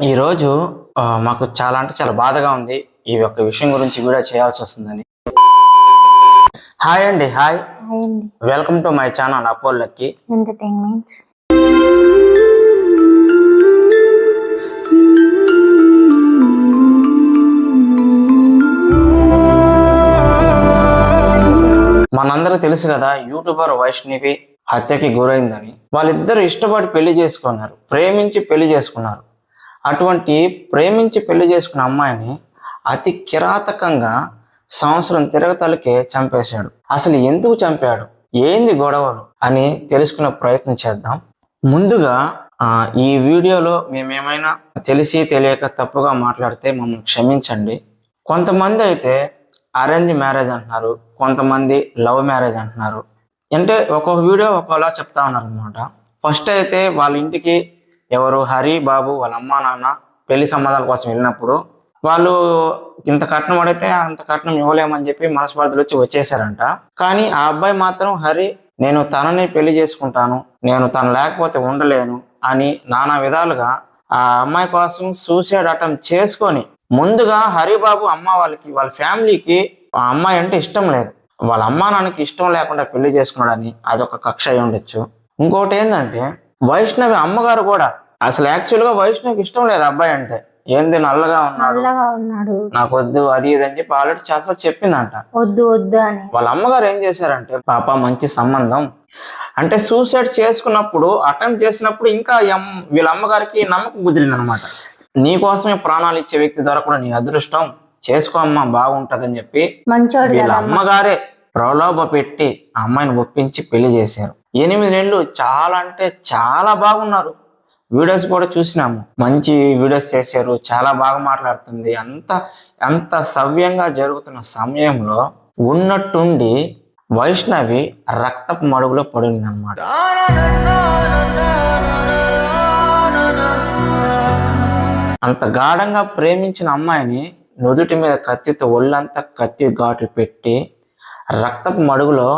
ఈరోజు మాకు చాలా అంటే చాలా బాధగా ఉంది. ఈ యొక్క విషయం గురించి వీడియో చేయాల్సి వస్తుందని. హాయ్ అండి. Hi, welcome to my channel Apollo lucky entertainment. మనందరికి తెలుసు కదా, యూట్యూబర్ వైష్ణవి హత్యకి గురైందని. వాళ్ళిద్దరు ఇష్టపడి పెళ్లి చేసుకున్నారు, ప్రేమించి పెళ్లి చేసుకున్నారు. అటువంటి ప్రేమించి పెళ్లి చేసుకున్న అమ్మాయిని అతి కిరాతకంగా సంవత్సరం తిరగతలకే చంపేశాడు. అసలు ఎందుకు చంపాడు, ఏంది గొడవలు అని తెలుసుకునే ప్రయత్నం చేద్దాం. ముందుగా ఈ వీడియోలో మేమేమైనా తెలిసి తెలియక తప్పుగా మాట్లాడితే మమ్మల్ని క్షమించండి. కొంతమంది అయితే అరేంజ్ మ్యారేజ్ అంటున్నారు, కొంతమంది లవ్ మ్యారేజ్ అంటున్నారు. అంటే ఒక్కొక్క వీడియో ఒక్కోలా చెప్తా ఉన్నారు అనమాట. ఫస్ట్ అయితే వాళ్ళ ఇంటికి ఎవరు హరి బాబు వాళ్ళ అమ్మా నాన్న పెళ్లి సంబంధాల కోసం వెళ్ళినప్పుడు వాళ్ళు ఇంత కట్నం అడిగితే అంత కట్నం ఇవ్వలేమని చెప్పి మనస్పర్ధలు వచ్చేసారంట. కానీ ఆ అబ్బాయి మాత్రం హరి, నేను తనని పెళ్లి చేసుకుంటాను, నేను తను లేకపోతే ఉండలేను అని నానా విధాలుగా ఆ అమ్మాయి కోసం సూసైడ్ అటెంప్ట్ చేసుకొని, ముందుగా హరిబాబు అమ్మ వాళ్ళ ఫ్యామిలీకి ఆ అమ్మాయి అంటే ఇష్టం లేదు, వాళ్ళ అమ్మా నాన్నకి ఇష్టం లేకుండా పెళ్లి చేసుకున్నాడని అదొక కక్ష అయి ఉండొచ్చు. ఇంకోటి ఏంటంటే వైష్ణవి అమ్మగారు కూడా అసలు యాక్చువల్గా వైష్ణవికి ఇష్టం లేదు అబ్బాయి అంటే. ఏంది నల్లగా ఉన్నాడు, నాకు వద్దు అది ఇది అని చెప్పి ఆల్రెడీ చాలా చెప్పిందంట, వద్దు వద్దు అని. వాళ్ళ అమ్మగారు ఏం చేశారంటే, పాప మంచి సంబంధం అంటే సూసైడ్ చేసుకున్నప్పుడు అటెంప్ట్ చేసినప్పుడు ఇంకా వీళ్ళ అమ్మగారికి నమ్మకం కుదిరింది అనమాట. నీకోసమే ప్రాణాలు ఇచ్చే వ్యక్తి దొరకడం నీ అదృష్టం, చేసుకో అమ్మా బాగుంటదని చెప్పి వీళ్ళ అమ్మగారే ప్రలోభ పెట్టి ఆ అమ్మాయిని ఒప్పించి పెళ్లి చేశారు. 8 నెలలు చాలా అంటే చాలా బాగున్నారు. వీడియోస్ కూడా చూసినాము, మంచి వీడియోస్ చేశారు, చాలా బాగా మాట్లాడుతుంది. అంత సవ్యంగా జరుగుతున్న సమయంలో ఉన్నట్టుండి వైష్ణవి రక్తపు మడుగులో పడింది అన్నమాట. అంత గాఢంగా ప్రేమించిన అమ్మాయిని నుదుటి మీద కత్తితో ఒళ్ళంతా కత్తి ఘాట్లు పెట్టి రక్తపు మడుగులో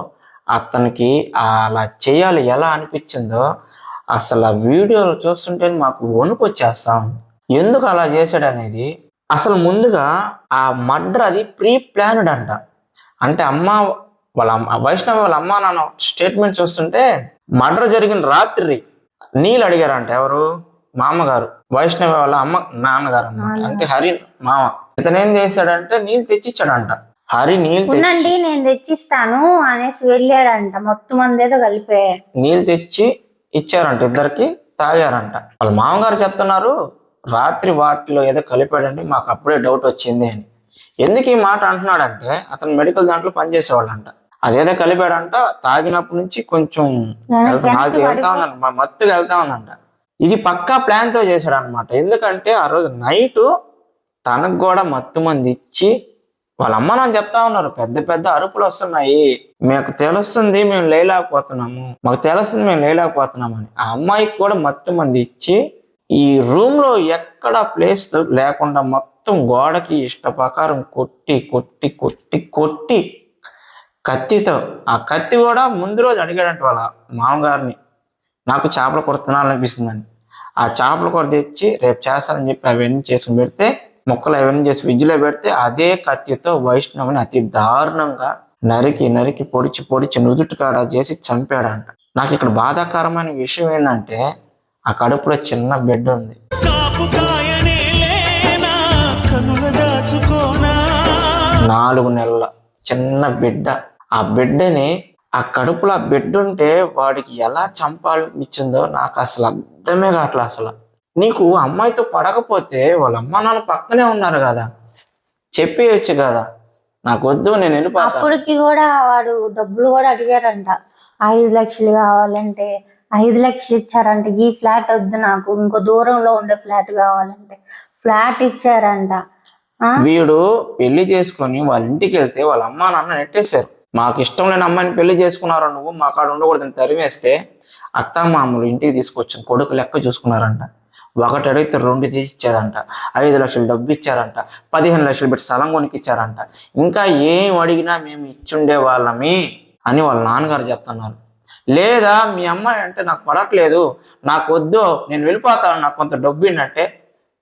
అతనికి అలా చేయాలి ఎలా అనిపించిందో అసలు ఆ వీడియోలు చూస్తుంటే మాకు వణుకు వచ్చేస్తాం. ఎందుకు అలా చేశాడనేది అసలు ముందుగా ఆ మర్డర్ అది ప్రీ ప్లాన్డ్ అంట. అంటే వైష్ణవి వాళ్ళ అమ్మ నాన్న స్టేట్మెంట్ చూస్తుంటే మర్డర్ జరిగిన రాత్రి నీళ్ళు అడిగారంట. ఎవరు? మామగారు, వైష్ణవి వాళ్ళ నాన్నగారు అన్నమాట. అంటే హరి మామ. ఇతను ఏం చేశాడంటే నీళ్ళు తెచ్చిచ్చాడంట. హరి నీళ్ళు నేను తెచ్చిస్తాను అనేసి వెళ్ళాడంట. మొత్తం మంది ఏదో కలిపే నీళ్ళు తెచ్చి ఇచ్చారంట, ఇద్దరికి తాగారంట. వాళ్ళ మామగారు చెప్తున్నారు, రాత్రి వాటిలో ఏదో కలిపాడండి, మాకు అప్పుడే డౌట్ వచ్చింది అని. ఎందుకు ఈ మాట అంటున్నాడంటే, అతను మెడికల్ దాంట్లో పనిచేసేవాళ్ళంట. అదేదో కలిపాడంట. తాగినప్పటి నుంచి కొంచెం మత్తుగా వెళ్తా ఉందంట. ఇది పక్కా ప్లాన్ తో చేశాడు అనమాట. ఎందుకంటే ఆ రోజు నైట్ తనకు కూడా మత్తు మంది ఇచ్చి వాళ్ళ అమ్మ నాన్న చెప్తా ఉన్నారు, పెద్ద పెద్ద అరుపులు వస్తున్నాయి, మాకు తెలుస్తుంది మేము లేలేకపోతున్నాము, మాకు తెలుస్తుంది మేము లేలేకపోతున్నాము అని. ఆ అమ్మాయికి కూడా మత్తు మంది ఇచ్చి ఈ రూమ్ లో ఎక్కడ ప్లేస్ లేకుండా మొత్తం గోడకి ఇష్ట ప్రకారం కొట్టి కొట్టి కొట్టి కొట్టి కత్తితో, ఆ కత్తి కూడా ముందు రోజు అడిగాడంట వాళ్ళ మామగారిని, నాకు చేపల కూర తినాలనిపిస్తుందని. ఆ చేపల కూర తెచ్చి రేపు చేస్తానని చెప్పి అవన్నీ చేసుకుని పెడితే, మొక్కలు అవన్నీ చేసి ఫ్రిడ్జ్లో పెడితే అదే కత్తితో వైష్ణవిని అతి దారుణంగా నరికి నరికి పొడిచి పొడిచి నుదుటి కాడ చేసి చంపాడంట. నాకు ఇక్కడ బాధాకరమైన విషయం ఏంటంటే, ఆ కడుపులో చిన్న బిడ్డ ఉంది, 4 నెలల చిన్న బిడ్డ. ఆ బిడ్డని, ఆ కడుపులో ఆ బిడ్డ ఉంటే వాడికి ఎలా చంపాలనిచ్చిందో నాకు అసలు అర్థమే కావట్లేదు. అసలు నీకు అమ్మాయితో పడకపోతే వాళ్ళ అమ్మ నాన్న పక్కనే ఉన్నారు కదా, చెప్పేయచ్చు కదా, నాకు వద్దు నేను వెళ్ళిపోతా. అప్పటికి కూడా వాడు డబ్బులు కూడా అడిగారంట. 5 లక్షలు కావాలంటే 5 లక్షలు ఇచ్చారంట. ఈ ఫ్లాట్ వద్దు నాకు, ఇంకో దూరంలో ఉండే ఫ్లాట్ కావాలంటే ఫ్లాట్ ఇచ్చారంట. వీడు పెళ్లి చేసుకొని వాళ్ళ ఇంటికి వెళ్తే వాళ్ళ అమ్మ నాన్న నెట్టేశారు. మాకు ఇష్టం లేని అమ్మాయిని పెళ్లి చేసుకున్నారా నువ్వు, మా కాడ ఉండకూడదని తరిమేస్తే అత్తమామలు ఇంటికి తీసుకొచ్చిన కొడుకు లెక్క చూసుకున్నారంట. 1 అడిగితే 2 తీసి ఇచ్చారంట. 5 లక్షలు డబ్బు ఇచ్చారంట. 15 లక్షలు పెట్టి స్థలం కొనికి ఇచ్చారంట. ఇంకా ఏం అడిగినా మేము ఇచ్చుండే వాళ్ళమి అని వాళ్ళ నాన్నగారు చెప్తున్నారు. లేదా మీ అమ్మాయి అంటే నాకు పడట్లేదు, నాకు వద్దు, నేను వెళ్ళిపోతాను, నాకు కొంత డబ్బు ఏంటంటే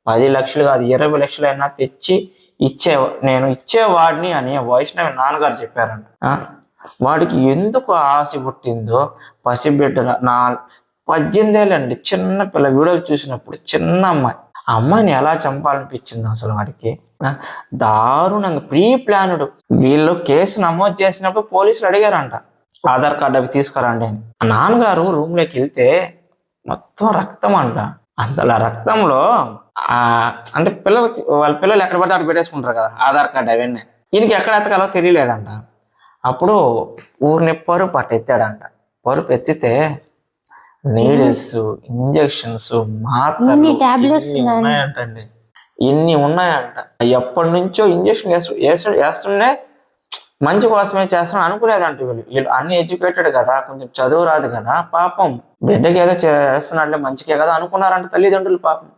10 లక్షలు కాదు 20 లక్షలు అయినా తెచ్చి నేను ఇచ్చేవాడిని అని వైష్ణవి నాన్నగారు చెప్పారంట. వాడికి ఎందుకు ఆశ పుట్టిందో పసిబిడ్డ 18 ఏళ్ళండి, చిన్న పిల్ల. వీడియోలు చూసినప్పుడు చిన్న అమ్మాయి, ఆ అమ్మాయిని ఎలా చంపాలనిపించింది అసలు వాడికి. దారుణంగా ప్రీ ప్లానుడ్. వీళ్ళు కేసు నమోదు చేసినప్పుడు పోలీసులు అడిగారంట ఆధార్ కార్డు అవి తీసుకురండి అని. నాన్నగారు రూమ్ లోకి వెళ్తే మొత్తం రక్తం అంట. అంతలా రక్తంలో అంటే వాళ్ళ పిల్లలు ఎక్కడ పడితే అక్కడ పెట్టేసుకుంటారు కదా ఆధార్ కార్డు అవన్నీ. ఈయనకి ఎక్కడ ఎత్తకాలో తెలియలేదంట. అప్పుడు ఊరిని పరుపు ఎత్తాడంట. పరుపు ఎత్తితే నీడిల్స్, ఇంజక్షన్స్, మాత్రలు ఉన్నాయంటండి. ఇన్ని ఉన్నాయంట. ఎప్పటి నుంచో ఇంజక్షన్ వేస్తుండే మంచి కోసమే చేస్తాను అనుకునేదంట. వీళ్ళు అన్ని ఎడ్యుకేటెడ్ కదా, కొంచెం చదువు రాదు కదా, పాపం బిడ్డకి ఏదో చేస్తున్నట్లే మంచికే కదా అనుకున్నారంట తల్లిదండ్రులు. పాపం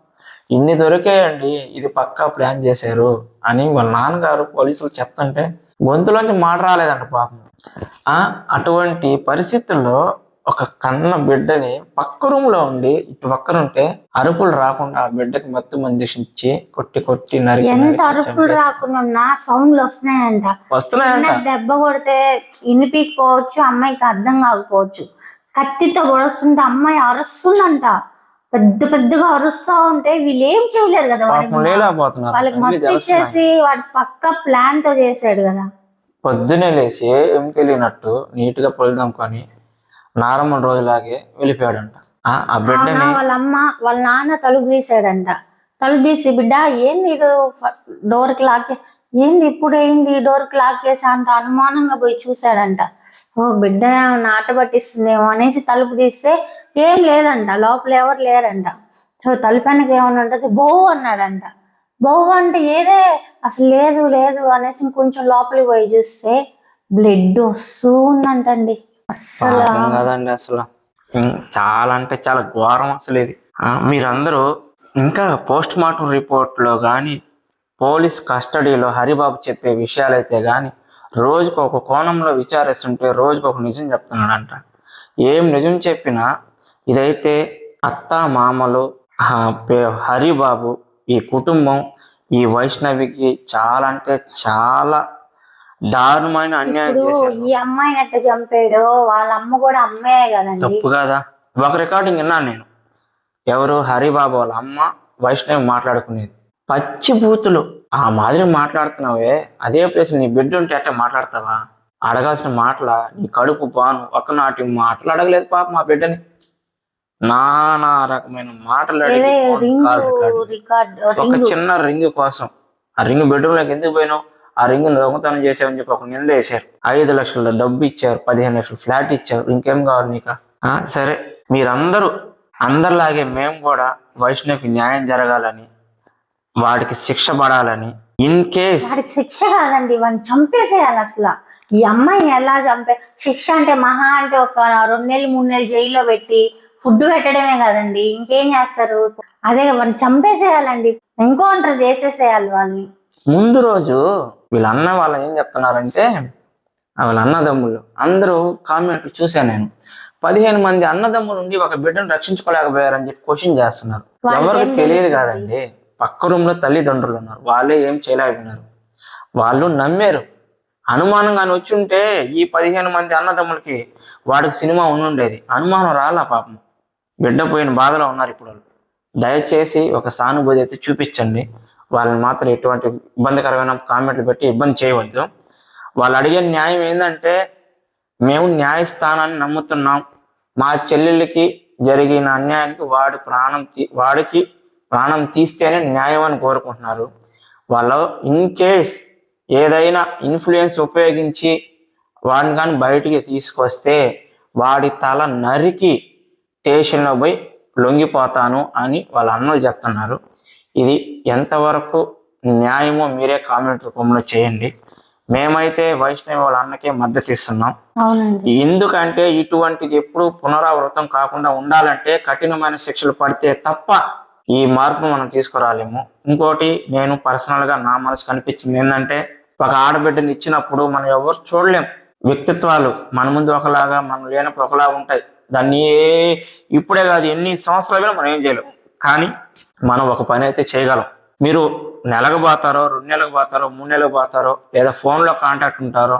ఇన్ని దొరికాయండి, ఇది పక్కా ప్లాన్ చేశారు అని వాళ్ళ నాన్నగారు పోలీసులు చెప్తుంటే గొంతులోంచి మాట రాలేదంట పాపం. అటువంటి పరిస్థితుల్లో ఒక కన్న బిడ్డని పక్క రూమ్ లో ఉండి ఇటు పక్కనుంటే అరుపులు రాకుండా ఆ బిడ్డకి మత్తు మంది ఇచ్చి కొట్టి నరికి. ఎంత అరుపులు రాకుండా సౌండ్లు వస్తున్నాయంట. దెబ్బ కొడితే ఇనిపీకపోవచ్చు, అమ్మాయికి అర్థం కాకపోవచ్చు. కత్తితో పొడుస్తుంటే అమ్మాయి అరుస్తుందంట. పెద్దగా అరుస్తా ఉంటే వీళ్ళు ఏం చేయలేరు కదా, వాళ్ళకి మత్తు ఇచ్చేసి వాడి పక్క ప్లాన్ తో చేసాడు కదా. పొద్దునే లేసి ఏం తెలియనట్టు నీట్ గా పొలిదాంకొని నార్మల్ రోజులాగే వెళ్ళిపోయాడంట. ఆ బిడ్డని వాళ్ళ నాన్న తలుపు తీసాడంట. తలుపు తీసి బిడ్డ ఏంది డోర్ క్లాక్ ఏంది ఇప్పుడు ఏంది డోర్ క్లాక్ వేసా అంట అనుమానంగా పోయి చూసాడంట. ఓ బిడ్డ నాట పట్టిస్తుందేమో అనేసి తలుపు తీస్తే ఏం లేదంట, లోపల ఎవరు లేరంట. సో తలుపు వెనక ఏమన్నా ఉంటుంది, బోవు అన్నాడంట. బోవు అంటే ఏదే అసలు లేదు అనేసి కొంచెం లోపలికి పోయి చూస్తే బ్లడ్ వస్తూ ఉందంటండి. అస్సలు కదండి, అసలు చాలా అంటే చాలా ఘోరం అసలు ఇది. మీరందరూ ఇంకా పోస్ట్ మార్టం రిపోర్ట్ లో కానీ పోలీస్ కస్టడీలో హరిబాబు చెప్పే విషయాలైతే కానీ రోజుకు ఒక కోణంలో విచారిస్తుంటే రోజుకు ఒక నిజం చెప్తున్నాడంట. ఏం నిజం చెప్పినా ఇదైతే అత్త మామలు, హరిబాబు, ఈ కుటుంబం, ఈ వైష్ణవికి చాలా అంటే చాలా దారుణమైన అన్యాయం చేశారు. ఈ అమ్మాయిని అట్ట చంపాడు, వాళ్ళ అమ్మ కూడా అమ్మాయే కదండి. తప్పు కదా. ఒక రికార్డింగ్ విన్నాను నేను. ఎవరు హరిబాబు వాళ్ళ అమ్మ వైష్ణవి మాట్లాడుకునేది పచ్చి బూతులు. ఆ మాదిరి మాట్లాడుతున్నావే, అదే ప్లేస్ నీ బిడ్డ ఉంటే అట్టే మాట్లాడతావా? అడగాల్సిన మాటల నీ కడుపు బాను ఒకనాటి మాటలు అడగలేదు పాప మా బిడ్డని. నానా రకమైన మాటలు ఒక చిన్న రింగ్ కోసం. ఆ రింగ్ బెడ్రూమ్ లోకి ఎందుకు పోయినావు, ఆ రింగ్ దొంగతనం చేసావని చెప్పి ఒక నింద వేశారు. 5 లక్షల డబ్బు ఇచ్చారు, 15 లక్షలు ఫ్లాట్ ఇచ్చారు. ఇంకేం కావాలి నీకు? సరే, మీరందరూ అందరిలాగే మేము కూడా వైష్ణవికి న్యాయం జరగాలని, వాడికి శిక్ష పడాలని. ఇన్ కేస్ వాడికి శిక్ష కాదండి, వాడిని చంపేసేయాలి. అసలు ఈ అమ్మాయిని ఎలా శిక్ష అంటే మహా అంటే ఒక 2 నెలలు 3 నెలలు జైల్లో పెట్టి ఫుడ్ పెట్టడమే కదండి, ఇంకేం చేస్తారు? అదే వాడిని చంపేసేయాలండి, ఎన్కౌంటర్ చేసేసేయాలి వాళ్ళని. ముందు రోజు వీళ్ళ అన్న వాళ్ళు ఏం చెప్తున్నారంటే, వాళ్ళ అన్నదమ్ములు అందరూ కామెంట్లు చూశాను నేను. 15 మంది అన్నదమ్ములు నుండి ఒక బిడ్డను రక్షించుకోలేకపోయారని చెప్పి క్వశ్చన్ చేస్తున్నారు. ఎవరికి తెలియదు కాదండి, పక్క రూమ్ లో తల్లిదండ్రులు ఉన్నారు, వాళ్ళే ఏం చేయలేకపోయినారు. వాళ్ళు నమ్మారు. అనుమానంగాని వచ్చి ఉంటే ఈ 15 మంది అన్నదమ్ములకి వాడికి సినిమా ఉండుండేది. అనుమానం రాలా పాపం. బిడ్డ పోయిన బాధలో ఉన్నారు ఇప్పుడు వాళ్ళు. దయచేసి ఒక సానుభూతి అయితే చూపించండి. వాళ్ళని మాత్రం ఎటువంటి ఇబ్బందికరమైన కామెంట్లు పెట్టి ఇబ్బంది చేయవద్దు. వాళ్ళు అడిగే న్యాయం ఏంటంటే, మేము న్యాయస్థానాన్ని నమ్ముతున్నాం, మా చెల్లెళ్ళకి జరిగిన అన్యాయానికి వాడికి ప్రాణం తీస్తేనే న్యాయం అని కోరుకుంటున్నారు. వాళ్ళు ఇన్ కేస్ ఏదైనా ఇన్ఫ్లుయెన్స్ ఉపయోగించి వాడిని కానీ బయటికి తీసుకొస్తే వాడి తల నరికి స్టేషన్లో పోయి లొంగిపోతాను అని వాళ్ళ అన్నలు చెప్తున్నారు. ఇది ఎంతవరకు న్యాయమో మీరే కామెంట్ రూపంలో చేయండి. మేమైతే వైష్ణవి వాళ్ళ అన్నకే మద్దతు ఇస్తున్నాం. ఎందుకంటే ఇటువంటిది ఎప్పుడు పునరావృతం కాకుండా ఉండాలంటే కఠినమైన శిక్షలు పడితే తప్ప ఈ మార్పు మనం తీసుకురాలేము. ఇంకోటి నేను పర్సనల్ గా నా మనసు కనిపించింది ఏంటంటే, ఒక ఆడబిడ్డని ఇచ్చినప్పుడు మనం ఎవరు చూడలేం. వ్యక్తిత్వాలు మన ముందు ఒకలాగా, మనం లేనప్పుడు ఒకలాగా ఉంటాయి. దాన్ని ఇప్పుడే కాదు ఎన్ని సంవత్సరాలుగా మనం ఏం చేయలేం. కానీ మనం ఒక పని అయితే చేయగలం. మీరు నెలకు పోతారో, 2 నెలలకు పోతారో, 3 నెలలకు పోతారో, లేదా ఫోన్లో కాంటాక్ట్ ఉంటారో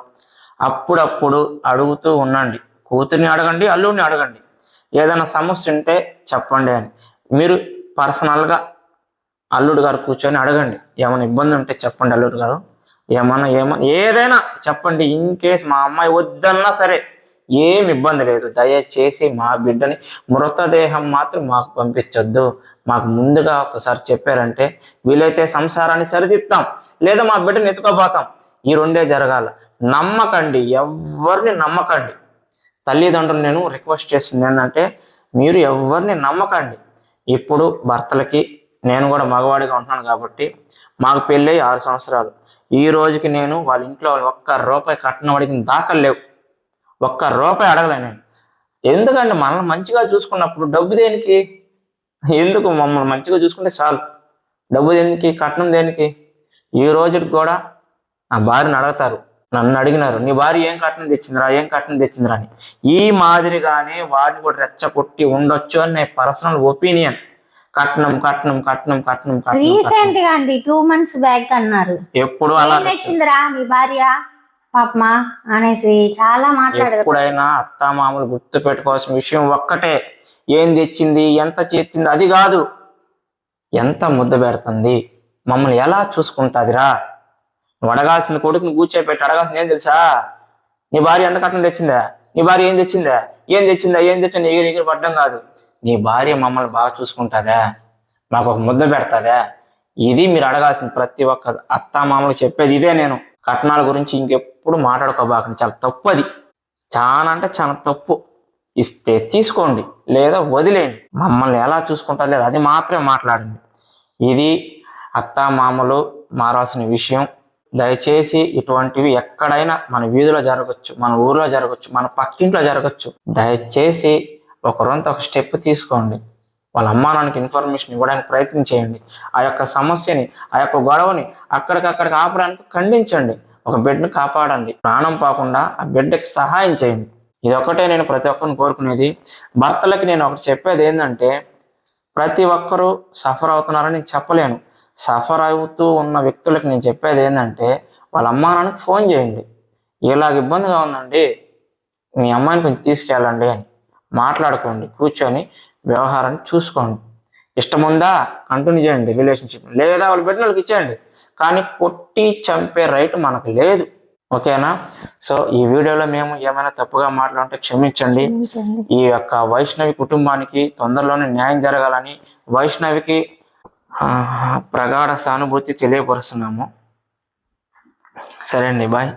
అప్పుడప్పుడు అడుగుతూ ఉండండి. కూతుర్ని అడగండి, అల్లుడిని అడగండి. ఏదైనా సమస్య ఉంటే చెప్పండి అని. మీరు పర్సనల్గా అల్లుడు గారు కూర్చొని అడగండి. ఏమైనా ఇబ్బంది ఉంటే చెప్పండి అల్లుడు గారు, ఏమన్నా ఏదైనా చెప్పండి. ఇన్ కేస్ మా అమ్మాయి వద్దన్నా సరే ఏం ఇబ్బంది లేదు. దయచేసి మా బిడ్డని మృతదేహం మాత్రం మాకు పంపించొద్దు. మాకు ముందుగా ఒకసారి చెప్పారంటే వీలైతే సంసారాన్ని సరిదిద్దాం, లేదా మా బిడ్డని ఎత్తుకోపోతాం. ఈ రెండే జరగాల. నమ్మకండి, ఎవరిని నమ్మకండి. తల్లిదండ్రులు నేను రిక్వెస్ట్ చేస్తుంది ఏంటంటే మీరు ఎవరిని నమ్మకండి. ఇప్పుడు భర్తలకి, నేను కూడా మగవాడిగా ఉంటున్నాను కాబట్టి మాకు పెళ్ళి 6 సంవత్సరాలు. ఈ రోజుకి నేను వాళ్ళ ఇంట్లో ₹1 కట్నం అడిగిన దాఖలు లేవు. ₹1 అడగలే నేను. ఎందుకంటే మనల్ని మంచిగా చూసుకున్నప్పుడు డబ్బు దేనికి? ఎందుకు? మమ్మల్ని మంచిగా చూసుకుంటే చాలు. డబ్బు దేనికి? కట్నం దేనికి? ఈ రోజుకి కూడా నా భార్యను అడుగుతారు, నన్ను అడిగినారు, నీ భార్య ఏం కట్నం తెచ్చిందిరా అని. ఈ మాదిరిగానే వారిని కూడా రెచ్చగొట్టి ఉండొచ్చు అని నా పర్సనల్ ఒపీనియన్. కట్నం కట్నం కట్నం కట్నం కట్నం రీసెంట్ గా అండి 2 months బ్యాక్ అన్నారు, ఎప్పుడు అలా తెచ్చిందిరా నీ భార్య పాపమా అనేసి చాలా మాట్లాడారు. ఎప్పుడైనా అత్తామామలు గుర్తు పెట్టుకోవాల్సిన విషయం ఒక్కటే, ఏం తెచ్చింది, ఎంత చేసింది అది కాదు, ఎంత ముద్ద పెడుతుంది, మమ్మల్ని ఎలా చూసుకుంటాదిరా. నువ్వు అడగాల్సింది కొడుకుని కూర్చోపెట్టి అడగాల్సింది ఏం తెలుసా? నీ భార్య ఎంత కట్నం తెచ్చిందా, నీ భార్య ఏం తెచ్చిందా ఎగిరి పడ్డం కాదు. నీ భార్య మమ్మల్ని బాగా చూసుకుంటుందా, మాకు ఒక ముద్ద పెడతాదా, ఇది మీరు అడగాల్సింది. ప్రతి ఒక్క అత్తామామలు చెప్పేది ఇదే. నేను కట్నాల గురించి ఇంకెప్పుడు మాట్లాడుకోబాకండి, చాలా తప్పు. అది చాలా అంటే చాలా తప్పు. ఇస్తే తీసుకోండి, లేదా వదిలేయండి. మమ్మల్ని ఎలా చూసుకుంటారు లేదా అది మాత్రమే మాట్లాడండి. ఇది అత్తామామలు మారాల్సిన విషయం. దయచేసి ఇటువంటివి ఎక్కడైనా మన వీధిలో జరగచ్చు, మన ఊర్లో జరగచ్చు, మన పక్కింట్లో జరగచ్చు. దయచేసి ఒకరంతా ఒక స్టెప్ తీసుకోండి. వాళ్ళ అమ్మా నాన్నకి ఇన్ఫర్మేషన్ ఇవ్వడానికి ప్రయత్నం చేయండి. ఆ యొక్క సమస్యని, ఆ యొక్క గొడవని అక్కడికక్కడికి ఆపడానికి ఖండించండి. ఒక బిడ్డను కాపాడండి, ప్రాణం పోకుండా ఆ బిడ్డకి సహాయం చేయండి. ఇదొక్కటే నేను ప్రతి ఒక్కరిని కోరుకునేది. భర్తలకి నేను ఒకటి చెప్పేది ఏంటంటే, ప్రతి ఒక్కరూ సఫర్ అవుతున్నారని నేను చెప్పలేను. సఫర్ అవుతూ ఉన్న వ్యక్తులకు నేను చెప్పేది ఏంటంటే, వాళ్ళ అమ్మా నాన్నకి ఫోన్ చేయండి. ఇలాగ ఇబ్బందిగా ఉందండి, మీ అమ్మాయిని కొంచెం తీసుకెళ్ళండి అని మాట్లాడుకోండి. కూర్చొని వ్యవహారాన్ని చూసుకోండి. ఇష్టముందా కంటిన్యూ చేయండి రిలేషన్షిప్, లేదా వాళ్ళ బిడ్డలకు ఇచ్చేయండి. కానీ కొట్టి చంపే రైట్ మనకు లేదు. ఓకేనా? సో ఈ వీడియోలో మేము ఏమైనా తప్పుగా మాట్లాడుంటే క్షమించండి. ఈ యొక్క వైష్ణవి కుటుంబానికి తొందరలోనే న్యాయం జరగాలని వైష్ణవికి ప్రగాఢ సానుభూతి తెలియపరుస్తున్నాము. సరే అండి, బాయ్.